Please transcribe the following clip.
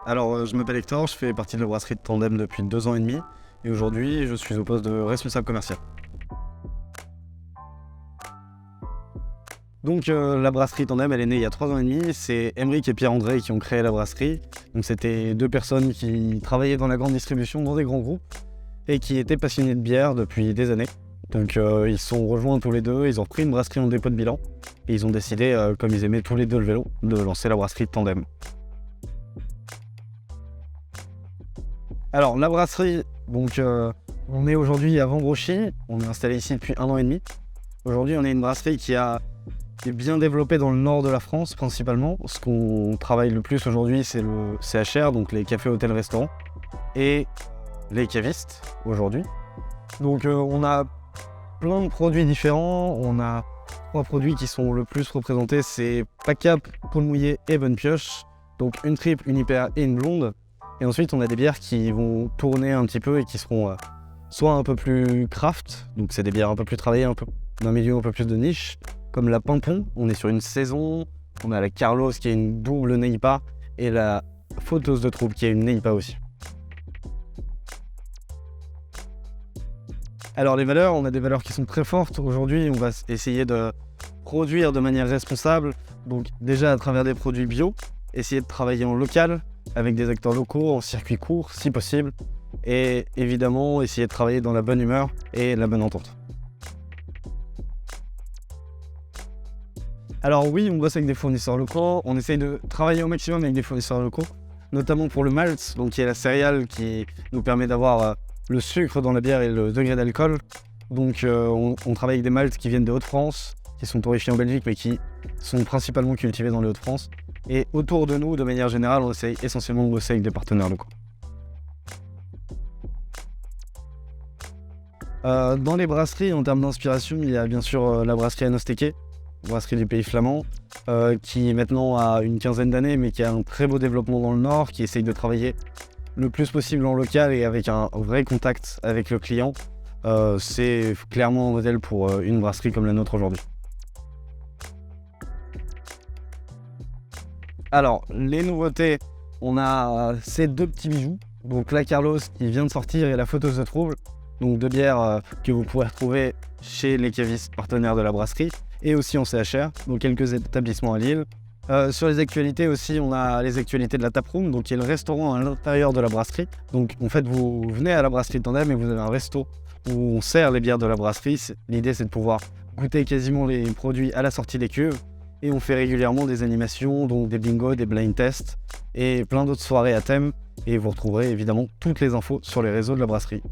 Alors, je m'appelle Hector, je fais partie de la brasserie de Tandem depuis 2 ans et demi et aujourd'hui, je suis au poste de responsable commercial. Donc, la brasserie Tandem, elle est née il y a 3 ans et demi. C'est Aymeric et Pierre-André qui ont créé la brasserie. Donc, c'était 2 personnes qui travaillaient dans la grande distribution, dans des grands groupes et qui étaient passionnés de bière depuis des années. Donc, ils se sont rejoints tous les deux, ils ont repris une brasserie en dépôt de bilan et ils ont décidé, comme ils aimaient tous les deux le vélo, de lancer la brasserie de Tandem. Alors, la brasserie, donc, on est aujourd'hui à Vambrochy, on est installé ici depuis 1 an et demi. Aujourd'hui, on est une brasserie qui est bien développée dans le nord de la France principalement. Ce qu'on travaille le plus aujourd'hui, c'est le CHR, donc les cafés, hôtels, restaurants, et les cavistes aujourd'hui. Donc, on a plein de produits différents. On a 3 produits qui sont le plus représentés, c'est PACAP, Paul Mouillé et Bonne Pioche. Donc une triple, une hyper et une blonde. Et ensuite, on a des bières qui vont tourner un petit peu et qui seront soit un peu plus craft, donc c'est des bières un peu plus travaillées, un peu d'un milieu un peu plus de niche, comme la Pimpon, on est sur une saison, on a la Carlos qui est une double Neipa et la Photos de Troupe qui est une Neipa aussi. Alors les valeurs, on a des valeurs qui sont très fortes. Aujourd'hui, on va essayer de produire de manière responsable, donc déjà à travers des produits bio, essayer de travailler en local, avec des acteurs locaux, en circuit court si possible, et évidemment essayer de travailler dans la bonne humeur et la bonne entente. Alors oui, on bosse avec des fournisseurs locaux, on essaye de travailler au maximum avec des fournisseurs locaux, notamment pour le malt, donc qui est la céréale qui nous permet d'avoir le sucre dans la bière et le degré d'alcool. Donc on travaille avec des malts qui viennent des Hauts-de-France, qui sont torréfiés en Belgique mais qui sont principalement cultivés dans les Hauts-de-France. Et autour de nous, de manière générale, on essaye essentiellement de bosser avec des partenaires locaux. Dans les brasseries, en termes d'inspiration, il y a bien sûr la brasserie Anosteke, brasserie du pays flamand, qui maintenant a une quinzaine d'années, mais qui a un très beau développement dans le Nord, qui essaye de travailler le plus possible en local et avec un vrai contact avec le client. C'est clairement un modèle pour une brasserie comme la nôtre aujourd'hui. Alors, les nouveautés, on a ces 2 petits bijoux. Donc la Carlos qui vient de sortir et la Photos de Trouble. Donc 2 bières que vous pourrez retrouver chez les cavistes partenaires de la brasserie et aussi en CHR, donc quelques établissements à Lille. Sur les actualités aussi, on a les actualités de la Taproom, donc qui est le restaurant à l'intérieur de la brasserie. Donc en fait, vous venez à la brasserie de Tandem et vous avez un resto où on sert les bières de la brasserie. L'idée, c'est de pouvoir goûter quasiment les produits à la sortie des cuves. Et on fait régulièrement des animations, donc des bingos, des blind tests et plein d'autres soirées à thème. Et vous retrouverez évidemment toutes les infos sur les réseaux de la brasserie.